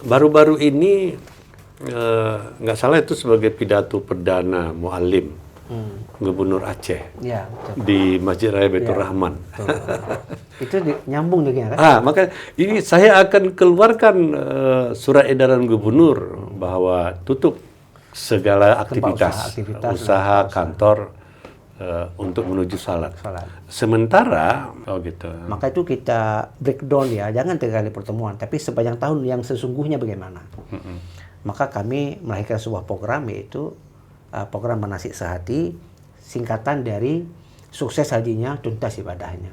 Baru-baru ini nggak salah itu sebagai pidato perdana Muallim Gubernur Aceh Ya, betul. di Masjid Raya Baitur Rahman. Itu nyambung dengan kan? Maka ini saya akan keluarkan surat edaran gubernur bahwa tutup segala aktivitas usaha kantor untuk menuju salat. Sementara gitu. Maka itu kita breakdown ya, jangan 3 kali pertemuan, tapi sepanjang tahun yang sesungguhnya bagaimana. Maka kami melahirkan sebuah program, yaitu program Manasik Sehati, singkatan dari sukses hajinya, tuntas ibadahnya.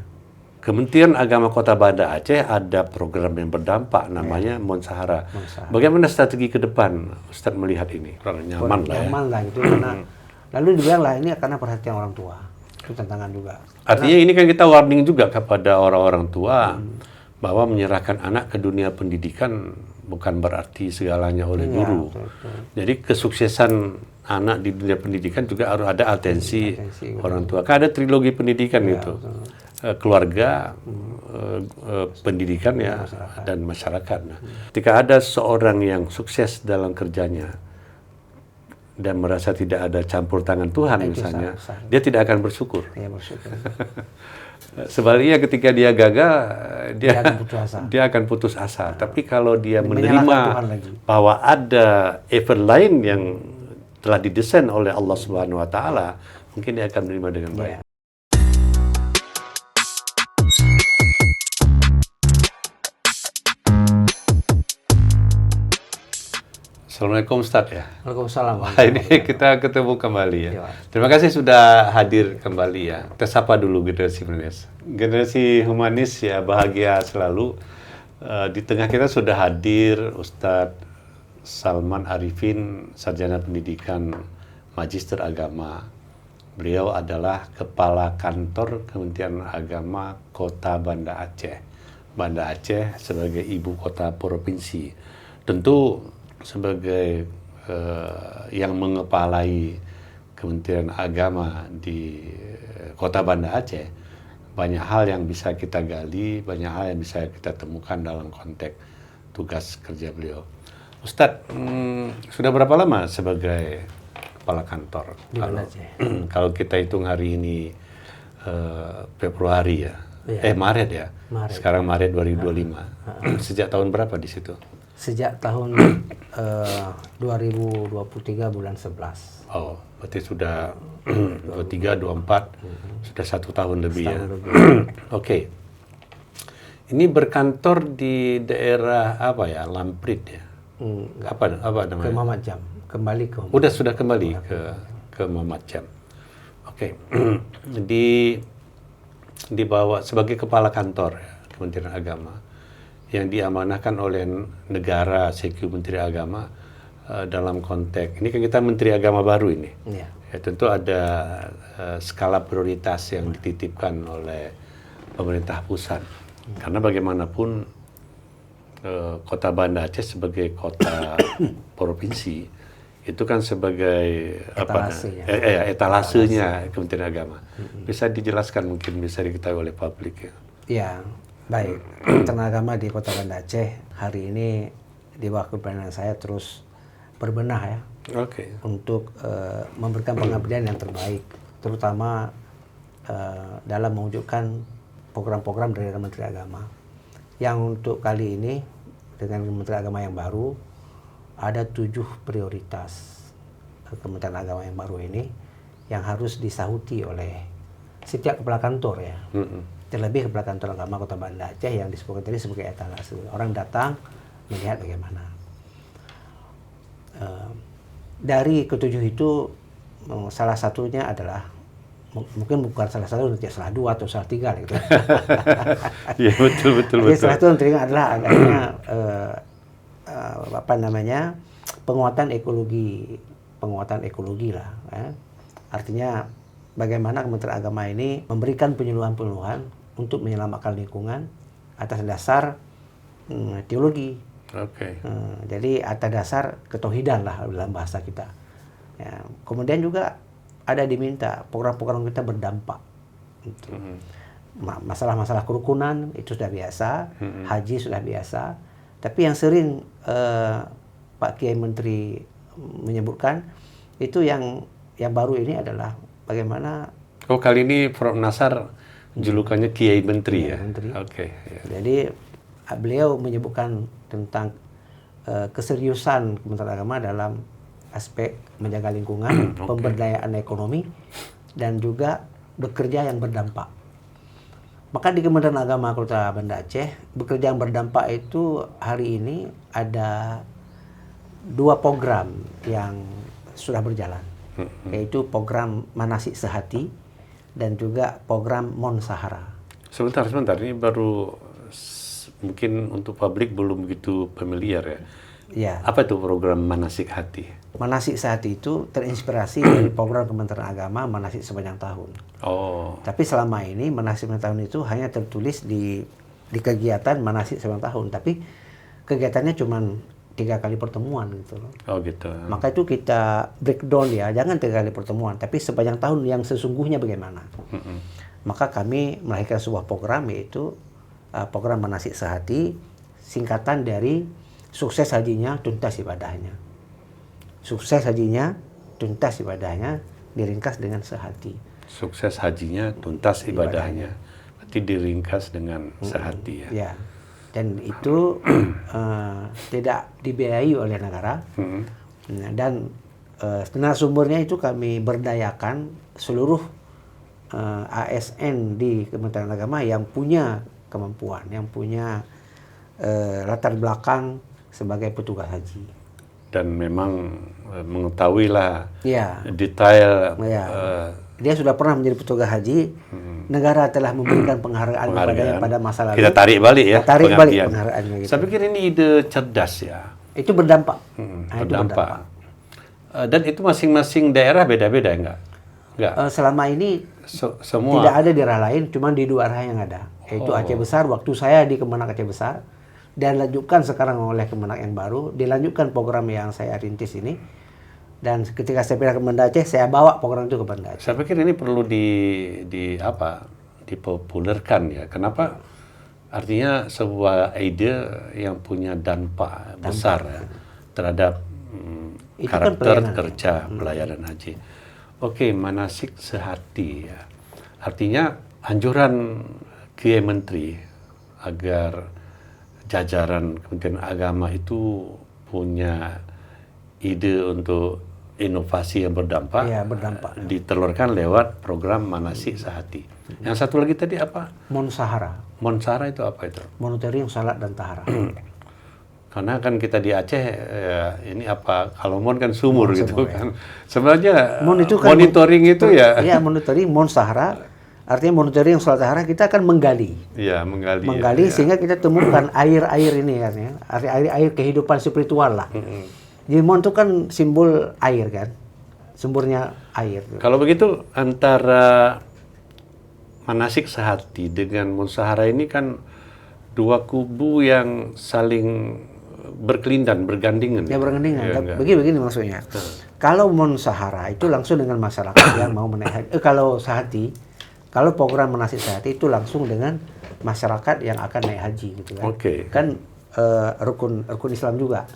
Kementerian Agama Kota Banda Aceh ada program yang berdampak namanya Monsahara. Bagaimana strategi ke depan Ustadz melihat ini? Nyaman lah ya. Nyaman lah gitu, karena lalu dibilang lah ini karena perhatian orang tua. Itu tantangan juga. Artinya ini kan kita warning juga kepada orang-orang tua bahwa menyerahkan anak ke dunia pendidikan bukan berarti segalanya oleh guru. Jadi kesuksesan anak di dunia pendidikan juga harus ada atensi orang tua. Kan ada trilogi pendidikan itu. Keluarga, pendidikan ya, masyarakat. Dan masyarakat. Nah, ketika ada seorang yang sukses dalam kerjanya dan merasa tidak ada campur tangan Tuhan misalnya, dia tidak akan bersyukur. Ya, bersyukur. Sebaliknya ketika dia gagal, dia akan putus asa. Tapi kalau dia menerima bahwa ada event lain yang telah didesain oleh Allah Subhanahu wa taala, mungkin dia akan menerima dengan baik. Assalamualaikum Ustaz ya. Waalaikumsalam. Ini kita ketemu kembali ya. Terima kasih sudah hadir kembali ya. Kita sapa dulu generasi humanis. Generasi humanis ya, bahagia selalu. Di tengah kita sudah hadir Ustadz Salman Arifin, Sarjana Pendidikan Magister Agama. Beliau adalah Kepala Kantor Kementerian Agama Kota Banda Aceh. Banda Aceh sebagai ibu kota provinsi. Tentu sebagai yang mengepalai Kementerian Agama di Kota Banda Aceh, banyak hal yang bisa kita gali, banyak hal yang bisa kita temukan dalam konteks tugas kerja beliau. Ustadz, sudah berapa lama sebagai kepala kantor? Kalau kita hitung hari ini Februari ya, Maret ya. Sekarang Maret 2025. Sejak tahun berapa di situ? Sejak tahun 2023 bulan 11. Oh, berarti sudah 23, 24, sudah 1 tahun lebih ya. Oke. Ini berkantor di daerah apa ya? Lamprit ya? Apa namanya? Ke Muhammad Jam. Kembali ke sudah kembali ke Muhammad Jam. Oke. Dibawa sebagai kepala kantor ya, Kementerian Agama yang diamanahkan oleh negara seku Menteri Agama dalam konteks ini kan kita Menteri Agama baru ini. Ya, tentu ada skala prioritas yang dititipkan oleh pemerintah pusat. Karena bagaimanapun Kota Banda Aceh sebagai kota provinsi itu kan sebagai etalasenya Kementerian Agama. Bisa dijelaskan, mungkin bisa diketahui oleh publik ya. Ya. Baik, Kementerian Agama di Kota Banda Aceh hari ini di bawah kepemimpinan saya terus berbenah ya, untuk memberikan pengabdian yang terbaik, terutama dalam mewujudkan program-program dari Kementerian Agama. Yang untuk kali ini dengan Kementerian Agama yang baru ada 7 prioritas Kementerian Agama yang baru ini yang harus disahuti oleh setiap kepala kantor ya. Terlebih kepala kantor agama Kota Banda Aceh yang disebutkan tadi sebagai etalase. Orang datang melihat bagaimana. Dari ketujuh itu salah satunya adalah mungkin bukan salah satu, salah 2 atau salah 3 gitu. Iya betul. Salah satu yang teringat adalah adanya penguatan ekologi lah. Ya. Artinya bagaimana Kementerian Agama ini memberikan penyuluhan-penyuluhan untuk menyelamatkan lingkungan atas dasar teologi. Jadi atas dasar ketauhidan lah dalam bahasa kita. Ya, kemudian juga ada diminta program-program kita berdampak. Masalah-masalah kerukunan itu sudah biasa, haji sudah biasa, Tapi yang sering Pak Kiai Menteri menyebutkan itu yang baru ini adalah bagaimana. Oh, kali ini Prof. Nasar julukannya Kiai Menteri ya. Menteri. Oke. Ya. Jadi beliau menyebutkan tentang keseriusan Kementerian Agama dalam aspek menjaga lingkungan, pemberdayaan ekonomi, dan juga bekerja yang berdampak. Maka di Kementerian Agama Kota Banda Aceh, bekerja yang berdampak itu hari ini ada 2 program yang sudah berjalan, yaitu program Manasik Sehati dan juga program Mon Sahara. Sebentar, ini baru mungkin untuk publik belum begitu familiar ya. Ya. Apa itu program Manasik Hati? Manasik Sehati itu terinspirasi dari program Kementerian Agama Manasik Sepanjang Tahun. Oh. Tapi selama ini Manasik Sepanjang Tahun itu hanya tertulis di kegiatan Manasik Sepanjang Tahun, tapi kegiatannya cuma 3 kali pertemuan gitu loh. Oh gitu. Maka itu kita breakdown ya, jangan 3 kali pertemuan, tapi sepanjang tahun yang sesungguhnya bagaimana. Maka kami melahirkan sebuah program, yaitu program Manasik Sehati, singkatan dari sukses hajinya, tuntas ibadahnya. Sukses hajinya, tuntas ibadahnya, diringkas dengan sehati. Sukses hajinya, tuntas ibadahnya. Berarti diringkas dengan sehati ya. Ya. Dan itu tidak dibiayai oleh negara. Dan narasumbernya itu kami berdayakan seluruh ASN di Kementerian Agama yang punya kemampuan, yang punya latar belakang sebagai petugas haji. Dan memang mengetahuilah detail. Dia sudah pernah menjadi petugas haji. Negara telah memberikan penghargaan kepadanya pada masa lalu. Kita tarik balik ya. Tarik balik penghargaannya. Gitu. Saya pikir ini ide cerdas ya. Itu berdampak. Berdampak. Dan itu masing-masing daerah beda-beda enggak? Selama ini semua tidak ada daerah lain, cuma di 2 arah yang ada. Yaitu Aceh Besar, waktu saya di Kemenak Aceh Besar, dan lanjutkan sekarang oleh Kemenak yang baru, dilanjutkan program yang saya rintis ini. Dan ketika saya pindah ke Banda Aceh, saya bawa program itu ke Banda Aceh. Saya pikir ini perlu dipopulerkan ya. Kenapa? Artinya sebuah ide yang punya dampak besar ya, terhadap karakter kerja pelayanan haji. Oke, Manasik Sehati ya. Artinya anjuran Kiai Menteri agar jajaran Kementerian Agama itu punya ide untuk inovasi yang berdampak, ditelurkan lewat program Manasik Sehati. Yang satu lagi tadi apa? Mon Sahara. Mon Sahara itu apa itu? Monitoring salat dan tahara. Karena kan kita di Aceh ini apa? Kalau Mon kan sumur gitu kan. Sebenarnya Mon itu kan monitoring itu ya. Iya, monitoring Mon Sahara. Artinya monitoring salat tahara, kita akan menggali. Iya, menggali. Menggali sehingga kita temukan air-air ini kan ya. Air kehidupan spiritual lah. Jadi Mon itu kan simbol air kan, sumbernya air. Kalau begitu antara Manasik Sehati dengan Mon Sahara ini kan 2 kubu yang saling berkelindan, bergandingan. Ya bergandingan. Ya, begini maksudnya. Kalau Mon Sahara itu langsung dengan masyarakat yang mau menaik. Kalau Sehati, kalau program Manasik Sehati itu langsung dengan masyarakat yang akan naik haji gitu kan. Kan rukun Islam juga.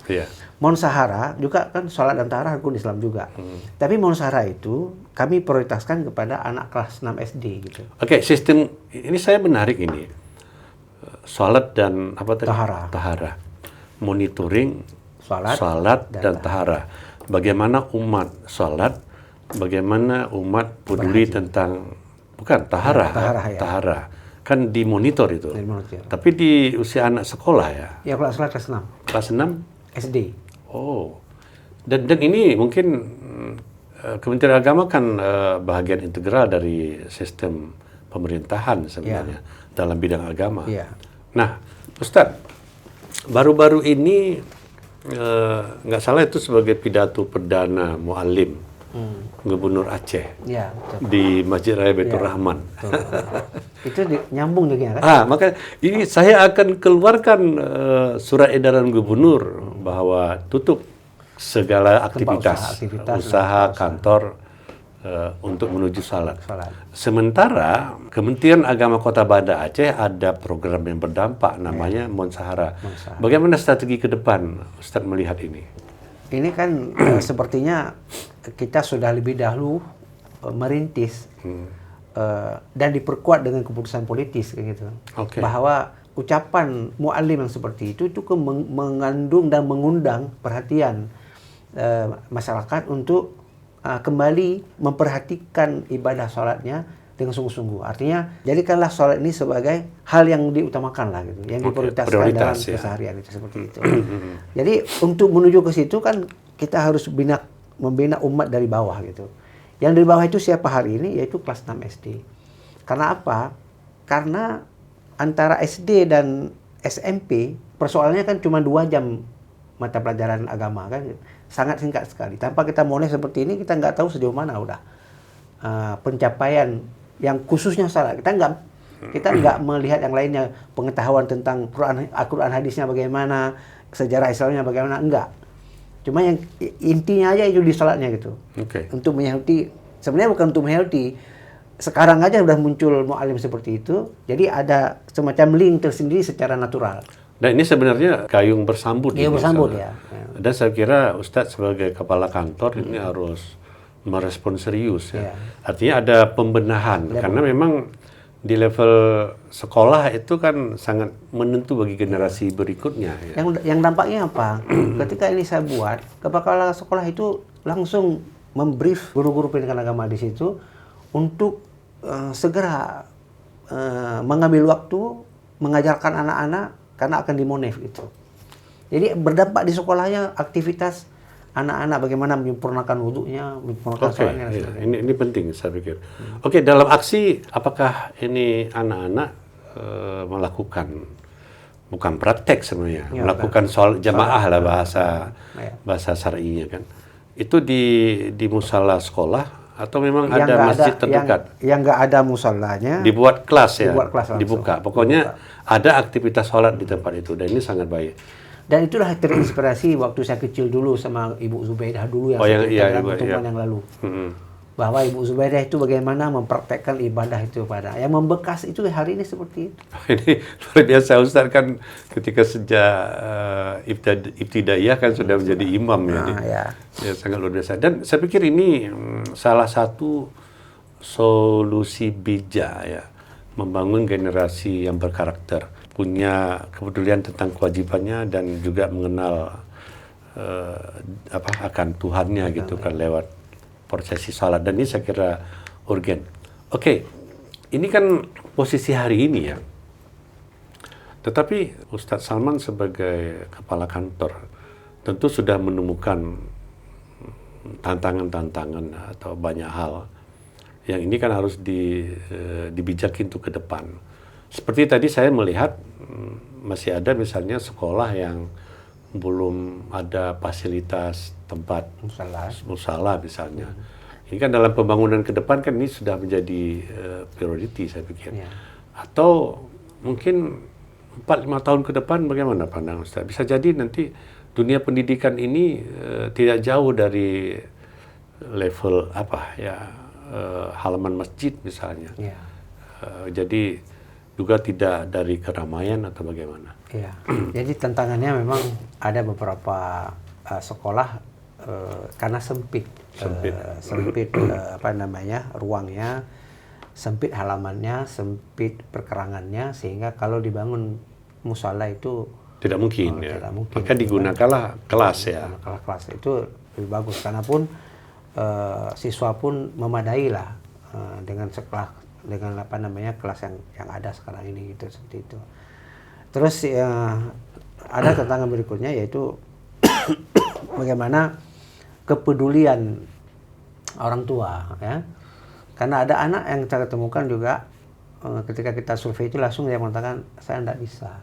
Mon Sahara juga kan salat dan tahara rukun Islam juga. Tapi Mon Sahara itu kami prioritaskan kepada anak kelas 6 SD gitu. Sistem ini saya menarik ini. Salat dan apa tadi? Tahara. Monitoring salat dan tahara. Bagaimana umat salat, bagaimana umat peduli tentang tahara. Kan dimonitor itu. Tapi di usia anak sekolah ya? Ya, kelas 6. Kelas 6? SD. Oh. Dan ini mungkin Kementerian Agama kan bahagian integral dari sistem pemerintahan sebenarnya dalam bidang agama. Nah, Ustadz, baru-baru ini nggak salah itu sebagai pidato perdana mu'alim Gubernur Aceh di Masjid Raya Baitur Rahman. Itu nyambung dengan kan? Maka ini saya akan keluarkan surat edaran gubernur bahwa tutup segala aktivitas usaha kantor untuk menuju salat. Sementara Kementerian Agama Kota Banda Aceh ada program yang berdampak namanya Monsahara. Bagaimana strategi ke depan Ustaz melihat ini? Ini kan sepertinya kita sudah lebih dahulu merintis dan diperkuat dengan keputusan politis gitu. Bahwa ucapan mu'alim yang seperti itu mengandung dan mengundang perhatian masyarakat untuk kembali memperhatikan ibadah sholatnya dengan sungguh-sungguh. Artinya, jadikanlah sholat ini sebagai hal yang diutamakan lah gitu, yang diprioritaskan dalam keseharian itu seperti itu. Jadi untuk menuju ke situ kan kita harus membina umat dari bawah gitu. Yang dari bawah itu siapa hari ini? Yaitu kelas 6 SD. Karena apa? Karena antara SD dan SMP persoalannya kan cuma 2 jam mata pelajaran agama kan, sangat singkat sekali. Tanpa kita mulai seperti ini, kita nggak tahu sejauh mana udah pencapaian yang khususnya salat. Kita nggak melihat yang lainnya, pengetahuan tentang Al-Quran hadisnya bagaimana, sejarah Islamnya bagaimana, enggak. Cuma yang intinya aja itu di salatnya gitu. Untuk menyahuti, sebenarnya bukan untuk menyahuti. Sekarang aja udah muncul mu'alim seperti itu, jadi ada semacam link tersendiri secara natural. Dan ini sebenarnya gayung bersambut. Iya, bersambut ya. Dan saya kira Ustadz sebagai kepala kantor ini harus merespon serius ya. Artinya ada pembenahan karena memang di level sekolah itu kan sangat menentu bagi generasi berikutnya. Ya. Yang dampaknya apa? Ketika ini saya buat, kepala sekolah itu langsung membrief guru-guru pendidikan agama di situ untuk segera mengambil waktu mengajarkan anak-anak karena akan dimonef itu. Jadi berdampak di sekolahnya aktivitas anak-anak bagaimana menyempurnakan wudhunya, menyempurnakan sholatnya. Ini penting saya pikir. Dalam aksi apakah ini anak-anak melakukan bukan praktek sebenarnya, melakukan sholat jamaah lah bahasa syar'inya kan. Itu di musala sekolah atau memang ada masjid terdekat? Yang nggak ada musallanya. Dibuat kelas ya? Dibuat kelas langsung. Dibuka. Pokoknya ada aktivitas sholat di tempat itu dan ini sangat baik. Dan itulah terinspirasi waktu saya kecil dulu sama Ibu Zubaidah dulu yang dalam pertemuan yang lalu. Bahwa Ibu Zubaidah itu bagaimana mempraktekkan ibadah itu pada yang membekas itu hari ini seperti itu. Ini luar biasa Ustaz kan ketika sejak ibtidaiyah kan sudah menjadi imam ya sangat luar biasa. Dan saya pikir ini salah satu solusi bijak ya membangun generasi yang berkarakter, punya kepedulian tentang kewajibannya dan juga mengenal akan Tuhannya gitu kan lewat prosesi salat. Dan ini saya kira urgen. Ini kan posisi hari ini ya. Tetapi Ustadz Salman sebagai kepala kantor tentu sudah menemukan tantangan-tantangan atau banyak hal yang ini kan harus dibijakin untuk ke depan. Seperti tadi saya melihat masih ada misalnya sekolah yang belum ada fasilitas tempat musala misalnya. Ini kan dalam pembangunan ke depan kan ini sudah menjadi priority saya pikir. Atau mungkin 4-5 tahun ke depan bagaimana pandangan Ustaz? Bisa jadi nanti dunia pendidikan ini tidak jauh dari level halaman masjid misalnya. Jadi juga tidak dari keramaian atau bagaimana? Jadi tantangannya memang ada beberapa sekolah karena sempit ruangnya, sempit halamannya, sempit perkerangannya, sehingga kalau dibangun musala itu tidak mungkin. Tidak mungkin. Maka digunakanlah kelas ya. Kelas itu lebih bagus karena pun siswa pun memadai lah dengan sekolah dengan kelas yang ada sekarang ini gitu seperti itu. Terus ada tantangan berikutnya yaitu bagaimana kepedulian orang tua ya. Karena ada anak yang saya temukan juga ketika kita survei itu langsung dia mengatakan saya tidak bisa.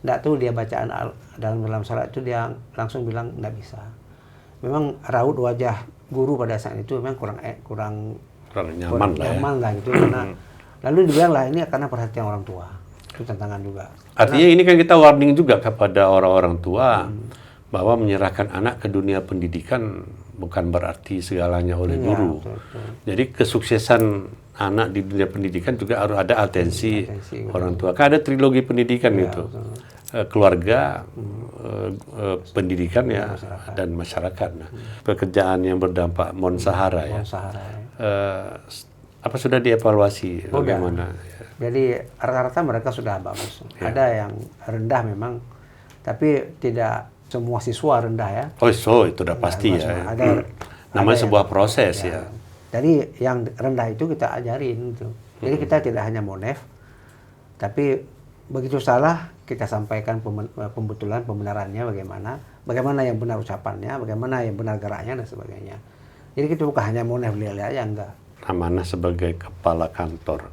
Tidak tahu dia bacaan dalam salat itu dia langsung bilang tidak bisa. Memang raut wajah guru pada saat itu memang kurang nyaman lah gitu karena lalu dibilang lah ini karena perhatian orang tua. Itu tantangan juga. Artinya ini kan kita warning juga kepada orang-orang tua bahwa menyerahkan anak ke dunia pendidikan bukan berarti segalanya oleh guru. Jadi kesuksesan anak di dunia pendidikan juga harus ada atensi orang tua. Kan ada trilogi pendidikan itu. Keluarga, pendidikan ya, masyarakat. Dan masyarakat. Nah, pekerjaan yang berdampak Monsahara ya. Apa sudah dievaluasi bagaimana? Jadi rata-rata mereka sudah bagus. Ada yang rendah memang, tapi tidak semua siswa rendah ya. Oh, itu udah pasti ya. Namanya sebuah proses ya. Jadi yang rendah itu kita ajarin itu. Jadi kita tidak hanya monef, tapi begitu salah kita sampaikan pembetulan pembenarannya bagaimana yang benar ucapannya, bagaimana yang benar geraknya dan sebagainya. Jadi kita bukan hanya monef lihat-lihat aja, enggak. Amanah sebagai kepala kantor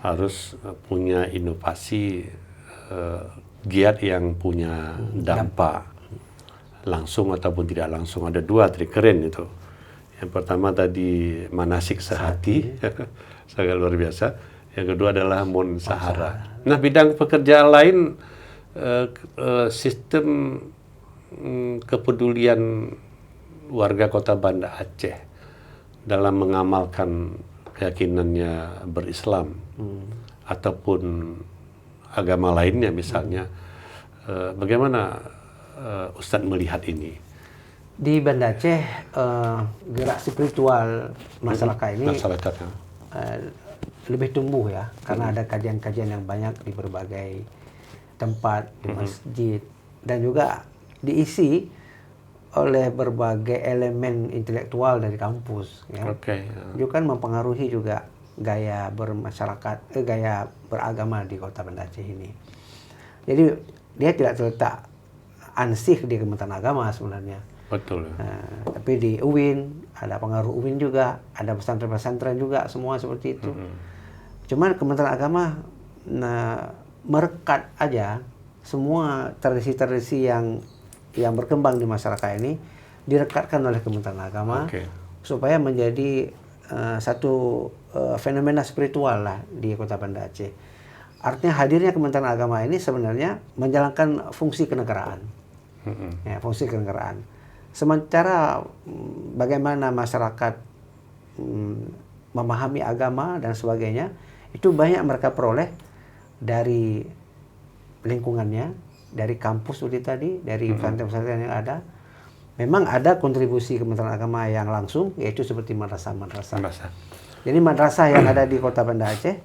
harus punya inovasi giat yang punya dampak langsung ataupun tidak langsung. Ada dua trik keren itu. Yang pertama tadi manasik sehati, sangat luar biasa. Yang kedua adalah Monsahara. Nah, bidang pekerjaan lain, sistem kepedulian warga Kota Banda Aceh dalam mengamalkan keyakinannya berislam ataupun agama lainnya misalnya, bagaimana Ustadz melihat ini? Di Banda Aceh, gerak spiritual masyarakat ini lebih tumbuh ya, karena ada kajian-kajian yang banyak di berbagai tempat, di masjid, dan juga diisi oleh berbagai elemen intelektual dari kampus. Ya. Juga kan mempengaruhi juga gaya bermasyarakat, gaya beragama di Kota Banda Aceh ini. Jadi dia tidak terletak ansih di Kementerian Agama sebenarnya. Betul. Tapi di UIN ada pengaruh UIN juga, ada pesantren-pesantren juga, semua seperti itu. Cuman Kementerian Agama merekat aja semua tradisi-tradisi yang berkembang di masyarakat ini direkatkan oleh Kementerian Agama supaya menjadi satu fenomena spiritual lah di Kota Banda Aceh. Artinya hadirnya Kementerian Agama ini sebenarnya menjalankan fungsi kenegaraan, fungsi kenegaraan. Sementara bagaimana masyarakat memahami agama dan sebagainya, itu banyak mereka peroleh dari lingkungannya, dari kampus seperti tadi, dari pesantren-pesantren yang ada. Memang ada kontribusi Kementerian Agama yang langsung, yaitu seperti madrasah-madrasah. Jadi madrasah yang ada di Kota Banda Aceh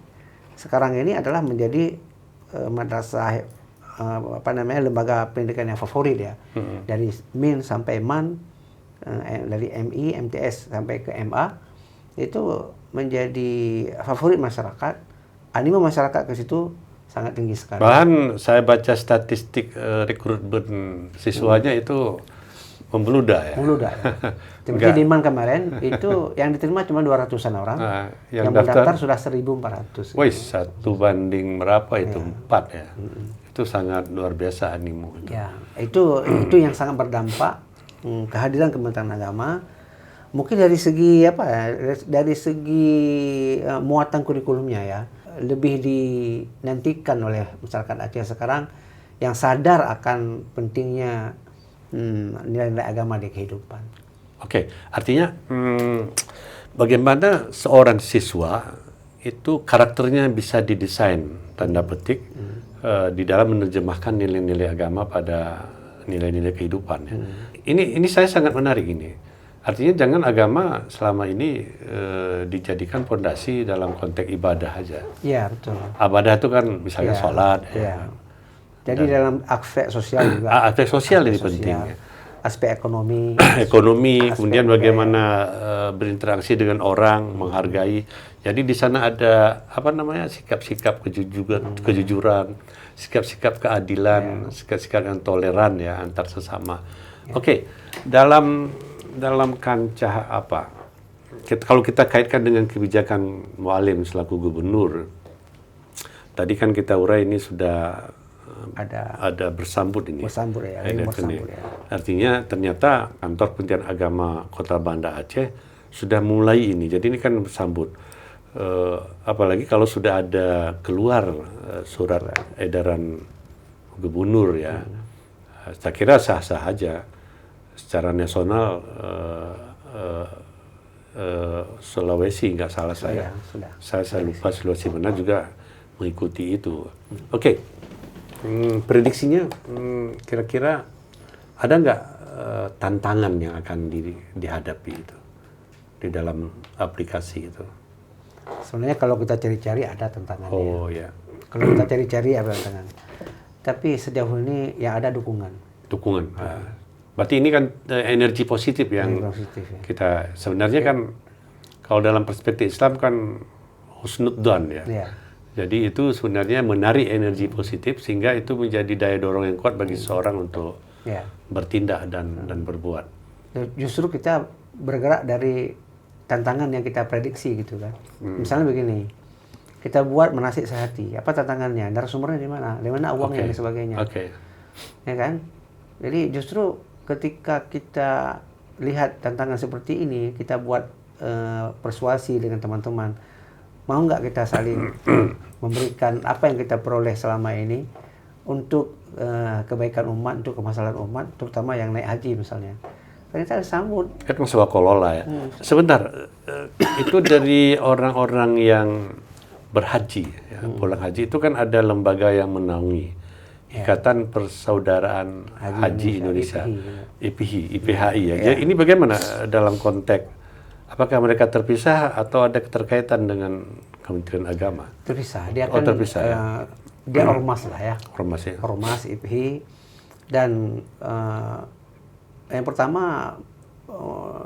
sekarang ini adalah menjadi madrasah lembaga pendidikan yang favorit ya. Dari MIN sampai MAN, dari MI, MTS sampai ke MA, itu menjadi favorit masyarakat. Animo masyarakat ke situ sangat tinggi sekali. Bahkan saya baca statistik rekrutmen siswanya itu membeludak ya. Membeludak. Seperti di MAN kemarin itu yang diterima cuma 200-an orang. Yang mendaftar sudah 1.400. Wih, 1 banding berapa itu? 4 ya. Itu sangat luar biasa animo itu. Ya, itu yang sangat berdampak kehadiran Kementerian Agama. Mungkin dari segi dari segi muatan kurikulumnya ya, lebih dinantikan oleh masyarakat Aceh sekarang yang sadar akan pentingnya nilai-nilai agama di kehidupan. Artinya bagaimana seorang siswa itu karakternya bisa didesain tanda petik di dalam menerjemahkan nilai-nilai agama pada nilai-nilai kehidupan. Ya. Ini saya sangat menarik ini. Artinya jangan agama selama ini dijadikan fondasi dalam konteks ibadah aja. Iya, betul. Ibadah itu kan misalnya sholat. Ya. Jadi dalam aspek sosial juga. Aspek sosial ini penting. Ya. Aspek ekonomi. Kemudian bagaimana berinteraksi dengan orang, menghargai. Jadi di sana ada sikap-sikap kejujuran, sikap-sikap keadilan, sikap-sikap yang toleran ya antar sesama. Dalam kancah kalau kita kaitkan dengan kebijakan Mualim selaku gubernur, tadi kan kita urai ini sudah ada bersambut ini. Bersambut ya. Artinya ternyata kantor Pendidikan Agama Kota Banda Aceh sudah mulai ini. Jadi ini kan bersambut. Apalagi kalau sudah ada keluar surat edaran gubernur ya. Saya kira sah-sah aja. Secara nasional Sulawesi nggak salah saya. Saya lupa Sulawesi mana juga mengikuti itu. Oke. Prediksinya kira-kira ada nggak tantangan yang akan dihadapi itu di dalam aplikasi itu? Sebenarnya kalau kita cari-cari ada tantangannya. Oh ya. Kalau kita cari-cari ada tantangan. Tapi sejauh ini yang ada dukungan. Dukungan. Berarti ini kan energi positif yang kita sebenarnya kan kalau dalam perspektif Islam kan husnudzon ya. Jadi itu sebenarnya menarik energi positif sehingga itu menjadi daya dorong yang kuat bagi seseorang untuk bertindak dan berbuat. Justru kita bergerak dari tantangan yang kita prediksi gitu kan. Misalnya begini, kita buat manasik sehati. Apa tantangannya? Narasumbernya di mana? Di mana uangnya dan sebagainya. Ya kan? Jadi justru ketika kita lihat tantangan seperti ini, kita buat persuasi dengan teman-teman. Mau nggak kita saling memberikan apa yang kita peroleh selama ini untuk kebaikan umat, untuk kemaslahatan umat, terutama yang naik haji misalnya. Ternyata sambut. Kan masalah kelola ya. Sebentar, itu dari orang-orang yang berhaji, ya, pulang haji itu kan ada lembaga yang menaungi. Ikatan Persaudaraan Haji Indonesia, IPHI ya. Jadi ini bagaimana dalam konteks, apakah mereka terpisah atau ada keterkaitan dengan Kementerian Agama? Terpisah. Dia kan terpisah, ya? Dia ormas lah ya. Ormas ya. Ormas IPHI dan yang pertama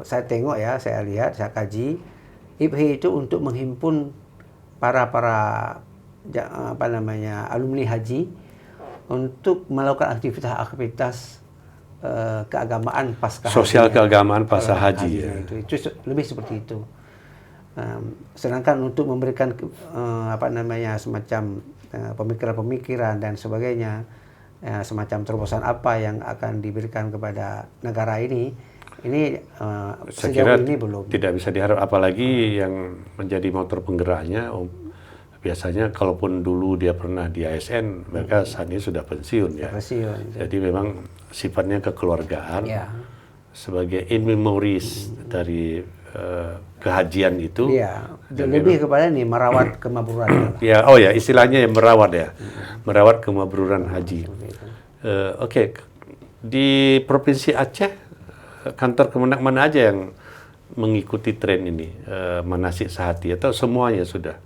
saya tengok ya, saya lihat, saya kaji, IPHI itu untuk menghimpun para alumni haji untuk melakukan aktivitas keagamaan pasca sosial keagamaan pasca haji ya. Itu lebih seperti itu. Sedangkan untuk memberikan semacam pemikiran-pemikiran dan sebagainya, semacam terobosan apa yang akan diberikan kepada negara ini sejauh ini belum. Tidak bisa diharap, apalagi yang menjadi motor penggeraknya. Biasanya kalaupun dulu dia pernah di ASN, mereka saat ini sudah pensiun ya. Jadi memang sifatnya kekeluargaan sebagai in memories dari kehajian itu. Lebih kepada merawat kemabruran. Istilahnya yang merawat ya, merawat kemabruran haji. Oke. Di Provinsi Aceh, kantor Kemenak mana aja yang mengikuti tren ini, manasik sehati, atau semuanya sudah?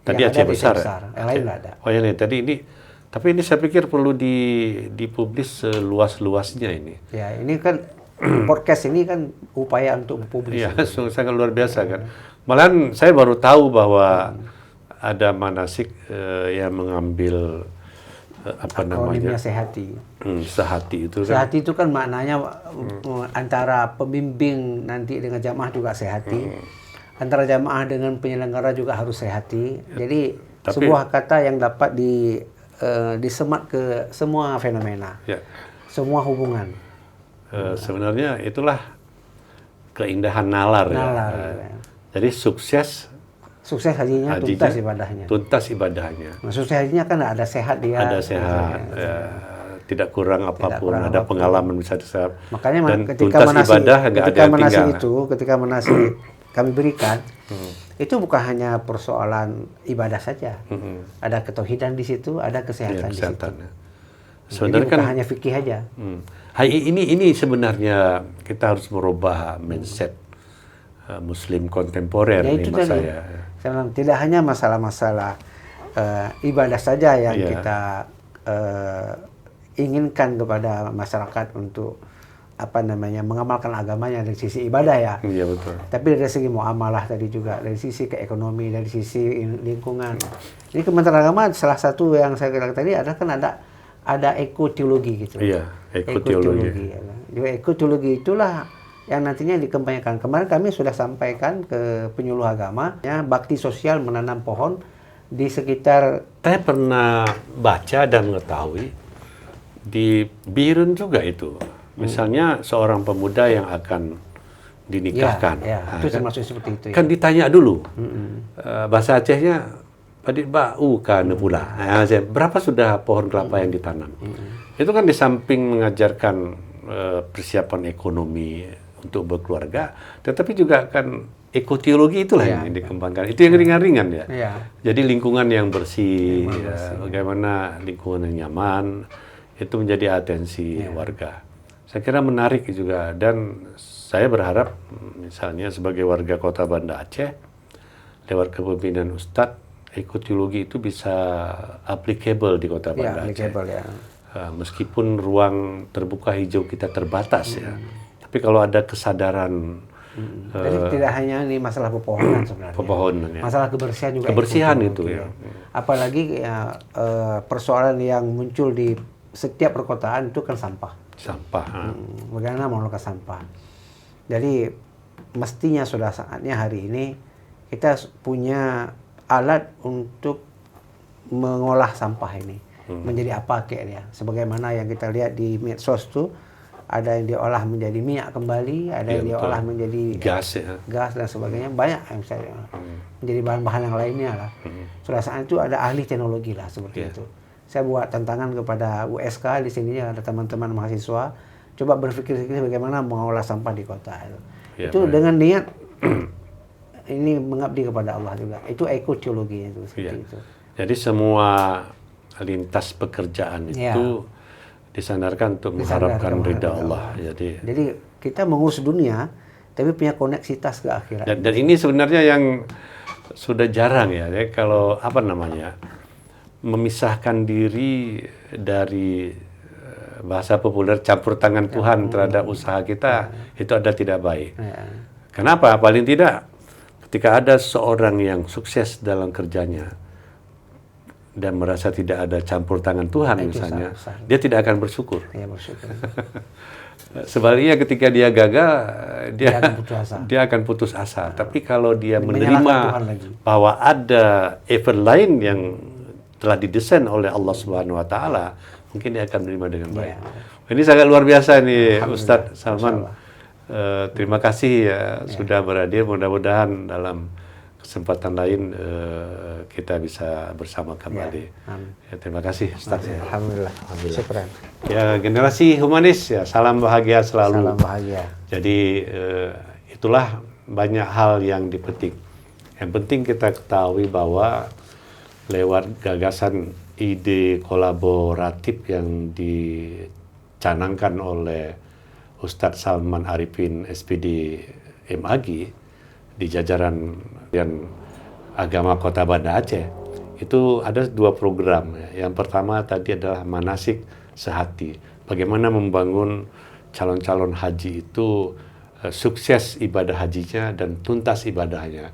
Tadi Aceh besar, yang lain nggak ada. Oh yang lain tadi ini, tapi ini saya pikir perlu dipublis seluas-luasnya ini. Ya ini kan podcast ini kan upaya untuk publis. Iya, sangat luar biasa kan. Malahan saya baru tahu bahwa ada manasik yang mengambil akronimnya sehati. Sehati itu kan. Sehati itu kan maknanya antara pembimbing nanti dengan jamaah juga sehati. Antara jamaah dengan penyelenggara juga harus sehati. Jadi sebuah kata yang dapat disemat ke semua fenomena, semua hubungan. Sebenarnya itulah keindahan nalar ya. Jadi sukses hajinya, tuntas ibadahnya. Nah, sukses hajinya kan ada sehat dia. Ada sehat, tidak kurang apapun, ada pengalaman bisa disebut. Makanya dan ketika manasik kami berikan, itu bukan hanya persoalan ibadah saja. Ada ketauhidan di situ, ada kesehatan di situ. Sebenarnya bukan hanya fikih aja. Ini sebenarnya kita harus merubah mindset Muslim kontemporer ini mas saya. Tidak hanya masalah-masalah ibadah saja yang kita inginkan kepada masyarakat untuk mengamalkan agamanya dari sisi ibadah ya. Iya betul. Tapi dari segi muamalah tadi juga, dari sisi keekonomi, dari sisi lingkungan. Ini Kementerian Agama salah satu yang saya kira tadi adalah kan ada ekoteologi gitu. Iya, ekoteologi. Jadi ekoteologi itulah yang nantinya dikembangkan. Kemarin kami sudah sampaikan ke penyuluh agama, ya, bakti sosial menanam pohon di sekitar. Saya pernah baca dan mengetahui di Birun juga itu. Misalnya seorang pemuda yang akan dinikahkan. Itu termasuk seperti itu. Kan ditanya dulu. Bahasa Acehnya, Padit Ba'u kan pula. Berapa sudah pohon kelapa yang ditanam? Itu kan di samping mengajarkan persiapan ekonomi untuk berkeluarga, tetapi juga kan ekoteologi itulah yang dikembangkan. Itu yang ringan-ringan ya. Jadi lingkungan yang bersih, bagaimana lingkungan yang nyaman, itu menjadi atensi warga. Saya kira menarik juga, dan saya berharap misalnya sebagai warga Kota Banda Aceh, lewat kepemimpinan Ustadz, ekoteologi itu bisa applicable di Kota Banda Aceh. Meskipun ruang terbuka hijau kita terbatas ya, tapi kalau ada kesadaran. Jadi tidak hanya ini masalah pepohonan sebenarnya. Pepohonan ya. Masalah kebersihan juga. Kebersihan itu ya. Apalagi ya, persoalan yang muncul di setiap perkotaan itu kan sampah. Bagaimana mengelola sampah. Jadi mestinya sudah saatnya hari ini kita punya alat untuk mengolah sampah ini. Menjadi apa kayak dia. Sebagaimana yang kita lihat di medsos tuh, ada yang diolah menjadi minyak kembali, ada yang diolah menjadi gas dan sebagainya. Banyak yang bisa menjadi bahan-bahan yang lainnya lah. Sudah saat itu ada ahli teknologi lah seperti itu. Saya buat tantangan kepada USK di sini, ada teman-teman mahasiswa, coba berpikir bagaimana mengolah sampah di kota itu. Itu dengan niat ini mengabdi kepada Allah juga. Itu ekoteologinya itu seperti itu. Jadi semua lintas pekerjaan itu disandarkan untuk mengharapkan ridha Allah. Jadi kita mengurus dunia, tapi punya koneksitas ke akhirat. Dan ini sebenarnya yang sudah jarang ya, kalau memisahkan diri dari bahasa populer campur tangan Tuhan terhadap usaha kita, itu ada tidak baik. Kenapa? Paling tidak ketika ada seorang yang sukses dalam kerjanya dan merasa tidak ada campur tangan Tuhan misalnya, dia tidak akan bersyukur. Sebaliknya ketika dia gagal, dia akan putus asa. Tapi kalau dia menerima bahwa ada event lain yang telah didesain oleh Allah Subhanahu wa taala, mungkin dia akan menerima dengan baik. Ini sangat luar biasa nih Ustadz Salman. Terima kasih ya sudah berhadir. Mudah-mudahan dalam kesempatan lain kita bisa bersama kembali. Terima kasih Ustaz. Alhamdulillah. Syukran. Ya, generasi humanis ya, salam bahagia selalu. Salam bahagia. Jadi itulah banyak hal yang dipetik. Yang penting kita ketahui bahwa lewat gagasan ide kolaboratif yang dicanangkan oleh Ustadz Salman Arifin SPD MAG di jajaran dan agama Kota Banda Aceh, itu ada 2 program. Yang pertama tadi adalah manasik sehati. Bagaimana membangun calon-calon haji itu sukses ibadah hajinya dan tuntas ibadahnya.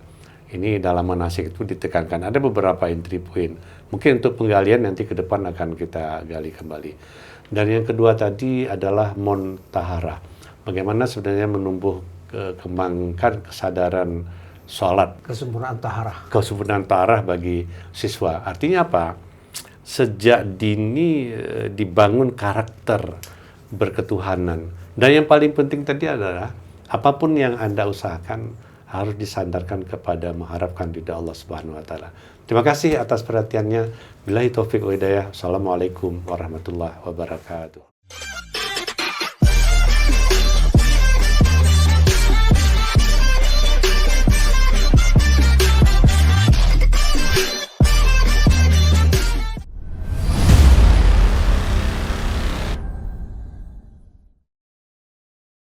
Ini dalam manasik itu ditekankan. Ada beberapa entry point. Mungkin untuk penggalian nanti ke depan akan kita gali kembali. Dan yang kedua tadi adalah Montahara. Bagaimana sebenarnya kembangkan kesadaran sholat. Kesempurnaan taharah bagi siswa. Artinya apa? Sejak dini dibangun karakter berketuhanan. Dan yang paling penting tadi adalah apapun yang Anda usahakan harus disandarkan kepada mengharapkan ridha Allah Subhanahu wa taala. Terima kasih atas perhatiannya. Billahi taufiq wa hidayah. Assalamualaikum warahmatullahi wabarakatuh.